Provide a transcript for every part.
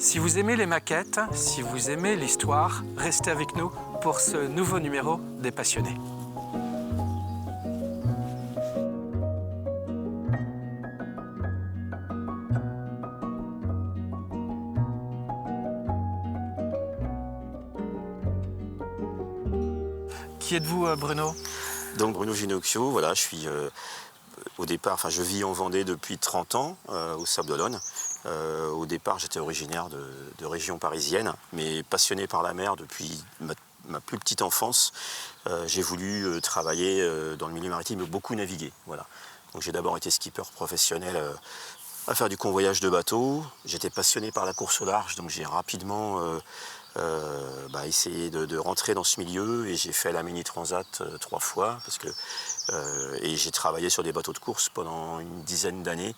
Si vous aimez les maquettes, si vous aimez l'histoire, restez avec nous pour ce nouveau numéro des Passionnés. Qui êtes-vous, Bruno? Donc Bruno Ginocchio, voilà, je suis au départ, je vis en Vendée depuis 30 ans, au Sable d'Olonne. Au départ, j'étais originaire de région parisienne, mais passionné par la mer depuis ma plus petite enfance. J'ai voulu travailler dans le milieu maritime et beaucoup naviguer. Voilà. Donc j'ai d'abord été skipper professionnel à faire du convoyage de bateaux. J'étais passionné par la course au large, donc j'ai rapidement essayé de rentrer dans ce milieu et j'ai fait la Mini Transat 3 fois et j'ai travaillé sur des bateaux de course pendant une dizaine d'années.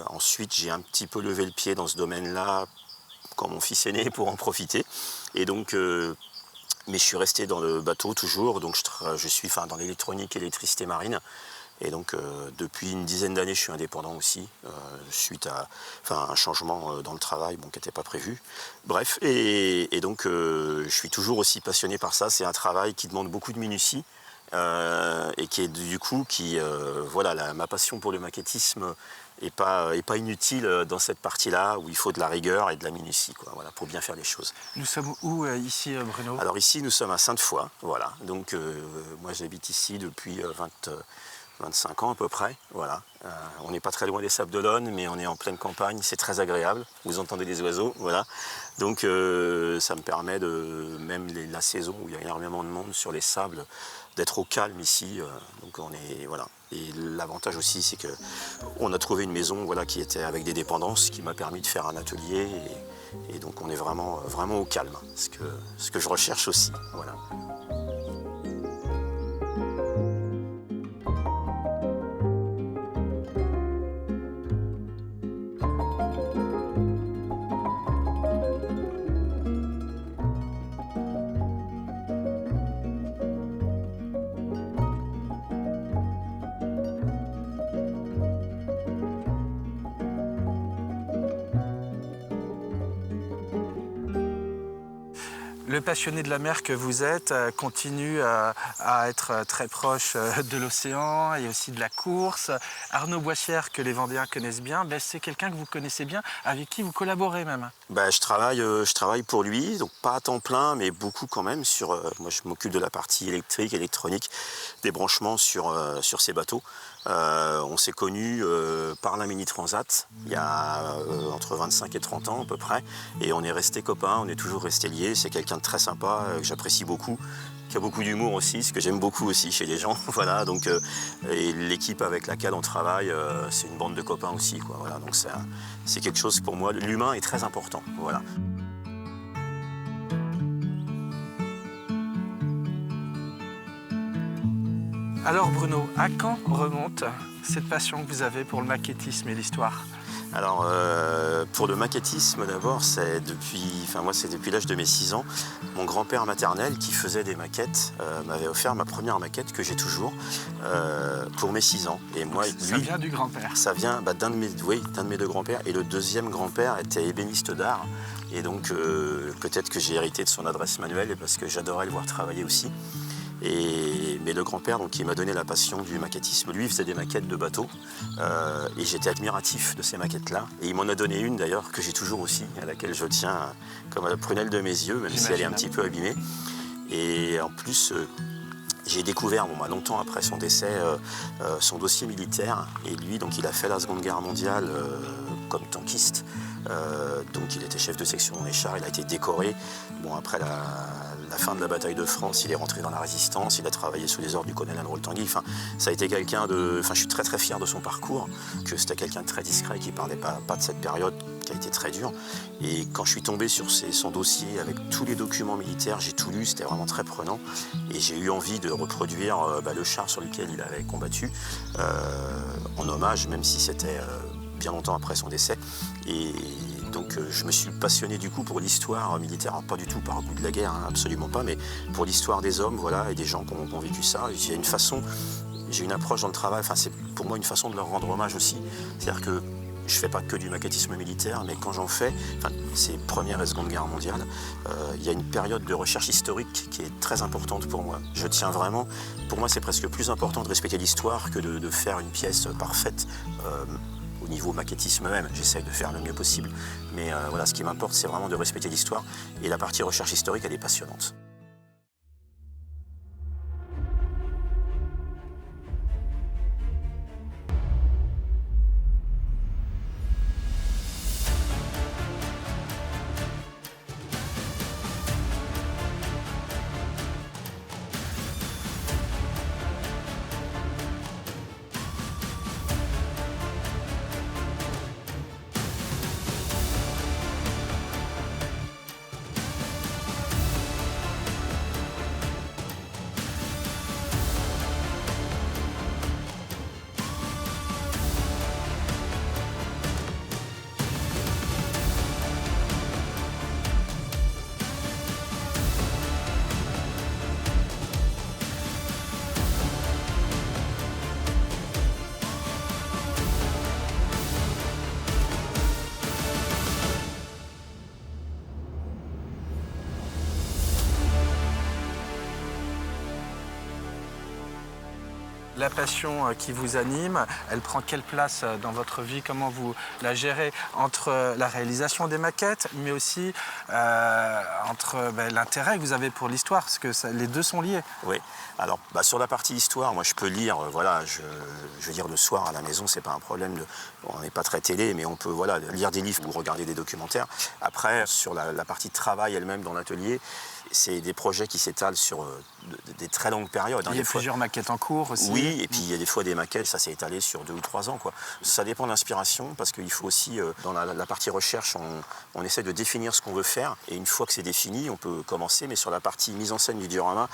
Ensuite, j'ai un petit peu levé le pied dans ce domaine-là quand mon fils est né pour en profiter. Et donc, mais je suis resté dans le bateau toujours, donc je suis dans l'électronique et l'électricité marine. Et donc, depuis une dizaine d'années, je suis indépendant aussi, suite à un changement dans le travail qui n'était pas prévu. Bref, et donc, je suis toujours aussi passionné par ça. C'est un travail qui demande beaucoup de minutie et qui est du coup, ma passion pour le maquettisme n'est pas inutile dans cette partie-là où il faut de la rigueur et de la minutie, pour bien faire les choses. Nous sommes où ici, Bruno? Alors ici, nous sommes à Sainte-Foy, voilà. Donc, moi, j'habite ici depuis 25 ans à peu près, voilà. On n'est pas très loin des Sables d'Olonne, mais on est en pleine campagne, c'est très agréable, vous entendez des oiseaux, voilà. Donc ça me permet même la saison où il y a énormément de monde sur les sables, d'être au calme ici, donc on est, voilà. Et l'avantage aussi, c'est qu'on a trouvé une maison qui était avec des dépendances, qui m'a permis de faire un atelier, et donc on est vraiment, vraiment au calme, ce que je recherche aussi, voilà. Le passionné de la mer que vous êtes continue à être très proche de l'océan et aussi de la course. Arnaud Boissière, que les Vendéens connaissent bien, c'est quelqu'un que vous connaissez bien, avec qui vous collaborez même. Je travaille pour lui, donc pas à temps plein, mais beaucoup quand même. Moi, je m'occupe de la partie électrique, électronique, des branchements sur ces bateaux. On s'est connus par la Mini Transat, il y a entre 25 et 30 ans à peu près, et on est restés copains, on est toujours restés liés. C'est quelqu'un de très sympa, que j'apprécie beaucoup, qui a beaucoup d'humour aussi, ce que j'aime beaucoup aussi chez les gens. Voilà, donc, et l'équipe avec laquelle on travaille, c'est une bande de copains aussi, voilà, donc c'est quelque chose pour moi, l'humain est très important. Voilà. Alors Bruno, à quand remonte cette passion que vous avez pour le maquettisme et l'histoire? Alors, pour le maquettisme, d'abord, c'est depuis l'âge de mes 6 ans. Mon grand-père maternel, qui faisait des maquettes, m'avait offert ma première maquette, que j'ai toujours, pour mes 6 ans. Et moi, ça vient du grand-père? Ça vient d'un de mes deux grands-pères. Et le deuxième grand-père était ébéniste d'art. Et donc, peut-être que j'ai hérité de son adresse manuelle, parce que j'adorais le voir travailler aussi. Mais le grand-père, qui m'a donné la passion du maquettisme, lui, il faisait des maquettes de bateaux. Et j'étais admiratif de ces maquettes-là. Et il m'en a donné une, d'ailleurs, que j'ai toujours aussi, à laquelle je tiens comme à la prunelle de mes yeux, même si elle est un petit peu abîmée. Et en plus, j'ai découvert, longtemps après son décès, son dossier militaire. Et lui, il a fait la Seconde Guerre mondiale comme tankiste. Donc il était chef de section dans les chars, il a été décoré. Après la fin de la bataille de France, il est rentré dans la résistance, il a travaillé sous les ordres du colonel Roll Tanguy. Ça a été quelqu'un de... je suis très très fier de son parcours, que c'était quelqu'un de très discret, qui ne parlait pas de cette période qui a été très dure. Et quand je suis tombé sur son dossier avec tous les documents militaires, j'ai tout lu, c'était vraiment très prenant. Et j'ai eu envie de reproduire le char sur lequel il avait combattu, en hommage, même si c'était bien longtemps après son décès. Et donc je me suis passionné du coup pour l'histoire militaire, alors, pas du tout par goût de la guerre, absolument pas, mais pour l'histoire des hommes, voilà, et des gens qui ont vécu ça. J'ai une approche dans le travail, c'est pour moi une façon de leur rendre hommage aussi. C'est-à-dire que je fais pas que du maquettisme militaire, mais quand j'en fais, c'est Première et Seconde Guerre mondiale, il y a une période de recherche historique qui est très importante pour moi. Je tiens vraiment, pour moi c'est presque plus important de respecter l'histoire que de faire une pièce parfaite. Au niveau maquettisme même, j'essaye de faire le mieux possible. Mais voilà, ce qui m'importe, c'est vraiment de respecter l'histoire. Et la partie recherche historique, elle est passionnante. La passion qui vous anime, elle prend quelle place dans votre vie? Comment vous la gérez entre la réalisation des maquettes, mais aussi entre l'intérêt que vous avez pour l'histoire, parce que les deux sont liés. Oui, alors sur la partie histoire, moi je peux lire, voilà, je veux dire le soir à la maison, c'est pas un problème, on n'est pas très télé, mais on peut voilà, lire des livres ou regarder des documentaires. Après, sur la partie travail elle-même dans l'atelier, c'est des projets qui s'étalent sur des très longues périodes. Il y a plusieurs maquettes en cours aussi. Oui, et puis il y a des fois des maquettes, ça s'est étalé sur 2 ou 3 ans, quoi. Ça dépend de l'inspiration, parce qu'il faut aussi, dans la partie recherche, on essaie de définir ce qu'on veut faire, et une fois que c'est défini, on peut commencer, mais sur la partie mise en scène du diorama,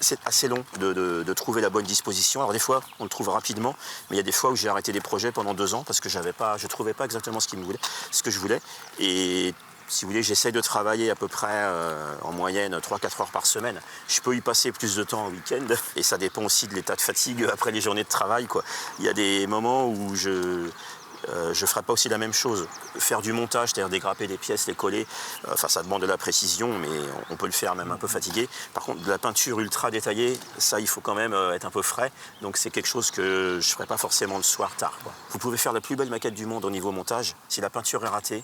c'est assez long de trouver la bonne disposition. Alors des fois, on le trouve rapidement, mais il y a des fois où j'ai arrêté des projets pendant 2 ans, parce que je ne trouvais pas exactement ce que je voulais, et si vous voulez, j'essaie de travailler à peu près en moyenne 3-4 heures par semaine. Je peux y passer plus de temps en week-end et ça dépend aussi de l'état de fatigue après les journées de travail, quoi. Il y a des moments où je ne ferai pas aussi la même chose. Faire du montage, c'est-à-dire dégrapper des pièces, les coller, ça demande de la précision, mais on peut le faire même un peu fatigué. Par contre, de la peinture ultra détaillée, ça, il faut quand même être un peu frais. Donc c'est quelque chose que je ne ferai pas forcément le soir tard, quoi. Vous pouvez faire la plus belle maquette du monde au niveau montage. Si la peinture est ratée,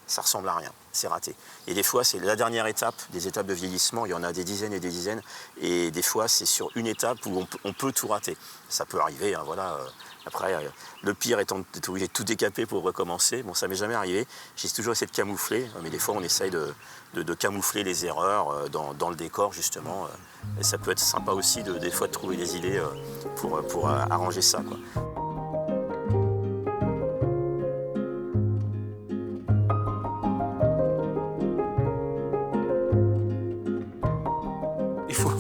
ça ressemble à rien, c'est raté. Et des fois, c'est la dernière étape, des étapes de vieillissement, il y en a des dizaines et des dizaines, et des fois, c'est sur une étape où on peut tout rater. Ça peut arriver, hein, voilà. Après, le pire étant d'être obligé de tout décaper pour recommencer. Bon, ça m'est jamais arrivé, j'ai toujours essayé de camoufler, mais des fois, on essaye de camoufler les erreurs dans le décor, justement. Et ça peut être sympa aussi, des fois, de trouver des idées pour arranger ça, quoi.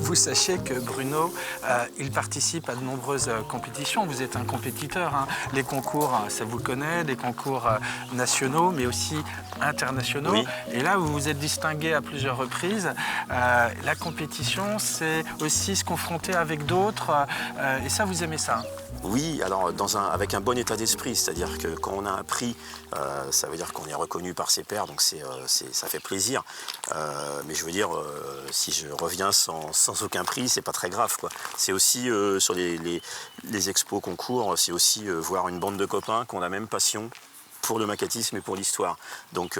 Vous sachiez que Bruno, il participe à de nombreuses compétitions. Vous êtes un compétiteur, hein. Les concours, ça vous connaît, les concours nationaux, mais aussi internationaux. Oui. Et là, vous vous êtes distingué à plusieurs reprises. La compétition, c'est aussi se confronter avec d'autres. Et ça, vous aimez ça? Oui, alors avec un bon état d'esprit, c'est-à-dire que quand on a un prix, ça veut dire qu'on est reconnu par ses pairs, donc ça fait plaisir. Mais je veux dire, si je reviens sans aucun prix, c'est pas très grave, quoi. C'est aussi sur les expos concours, c'est aussi voir une bande de copains qui ont la même passion pour le maquettisme et pour l'histoire. Donc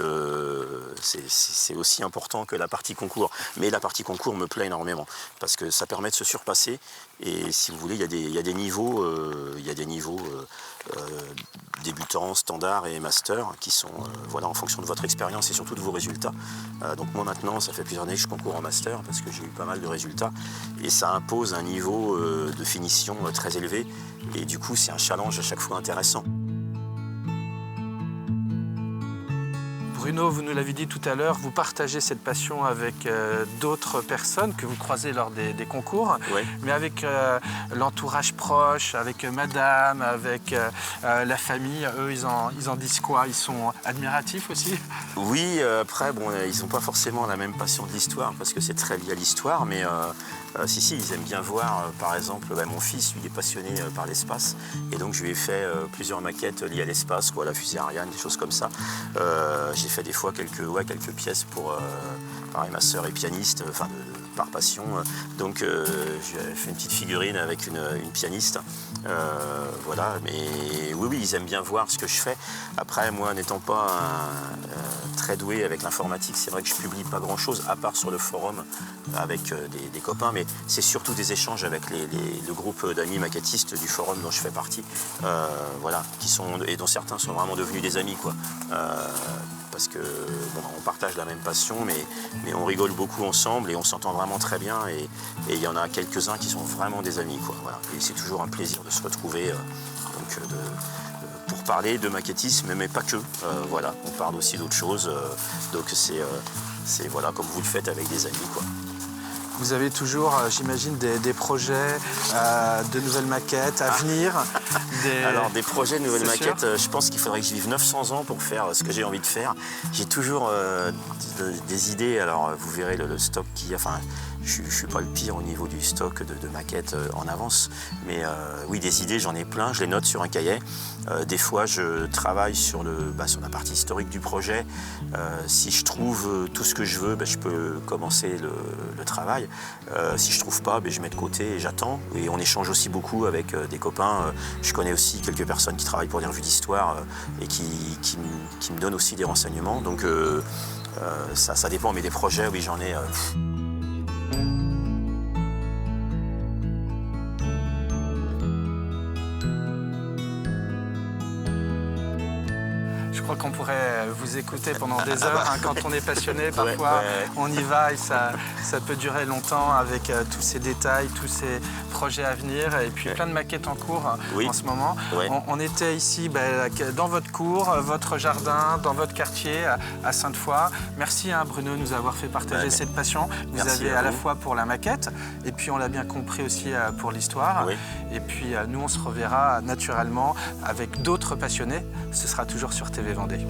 c'est aussi important que la partie concours. Mais la partie concours me plaît énormément parce que ça permet de se surpasser. Et si vous voulez, il y a des niveaux, débutants, standards et master qui sont voilà, en fonction de votre expérience et surtout de vos résultats. Donc moi maintenant, ça fait plusieurs années que je concours en master parce que j'ai eu pas mal de résultats et ça impose un niveau de finition très élevé. Et du coup, c'est un challenge à chaque fois intéressant. Bruno, vous nous l'avez dit tout à l'heure, vous partagez cette passion avec d'autres personnes que vous croisez lors des concours, Ouais. mais avec l'entourage proche, avec madame, avec la famille, eux, ils en disent quoi? Ils sont admiratifs aussi? Oui, après, bon, ils n'ont pas forcément la même passion de l'histoire parce que c'est très lié à l'histoire, mais Si, ils aiment bien voir, par exemple, mon fils, lui, est passionné par l'espace, et donc je lui ai fait plusieurs maquettes liées à l'espace, la fusée Ariane, des choses comme ça. J'ai fait des fois quelques pièces pour... pareil, ma sœur est pianiste, par passion, donc j'ai fait une petite figurine avec une pianiste. Voilà, mais oui, ils aiment bien voir ce que je fais. Après, moi, n'étant pas très doué avec l'informatique, c'est vrai que je publie pas grand-chose, à part sur le forum avec des copains, mais c'est surtout des échanges avec le groupe d'amis maquettistes du forum dont je fais partie, voilà, et dont certains sont vraiment devenus des amis, quoi. Parce que on partage la même passion, mais on rigole beaucoup ensemble et on s'entend vraiment très bien. Et il y en a quelques-uns qui sont vraiment des amis, quoi. Voilà. Et c'est toujours un plaisir de se retrouver pour parler de maquettisme, mais pas que. Voilà, on parle aussi d'autres choses. Donc c'est voilà, comme vous le faites avec des amis, quoi. Vous avez toujours, j'imagine, des projets de nouvelles maquettes à venir. Alors, des projets de nouvelles maquettes, je pense qu'il faudrait que je vive 900 ans pour faire ce que j'ai envie de faire. J'ai toujours des idées. Alors, vous verrez le stock qu'il y a. Enfin, je ne suis pas le pire au niveau du stock de maquettes en avance. Mais oui, des idées, j'en ai plein. Je les note sur un cahier. Des fois, je travaille sur la partie historique du projet. Si je trouve tout ce que je veux, je peux commencer le travail. Si je ne trouve pas, je mets de côté et j'attends. Et on échange aussi beaucoup avec des copains. Je connais aussi quelques personnes qui travaillent pour des revues d'histoire et qui me donnent aussi des renseignements. Donc ça dépend, mais des projets, oui, j'en ai... Je crois qu'on pourrait vous écouter pendant des heures. Quand on est passionné, parfois, on y va et ça peut durer longtemps avec tous ces détails, tous ces projets à venir et puis plein de maquettes en cours en ce moment. On était ici dans votre cour, votre jardin, dans votre quartier à Sainte-Foy. Merci Bruno de nous avoir fait partager cette passion. Vous avez à la fois pour la maquette et puis on l'a bien compris aussi pour l'histoire. Et puis nous on se reverra naturellement avec d'autres passionnés. Ce sera toujours sur TV Vendée.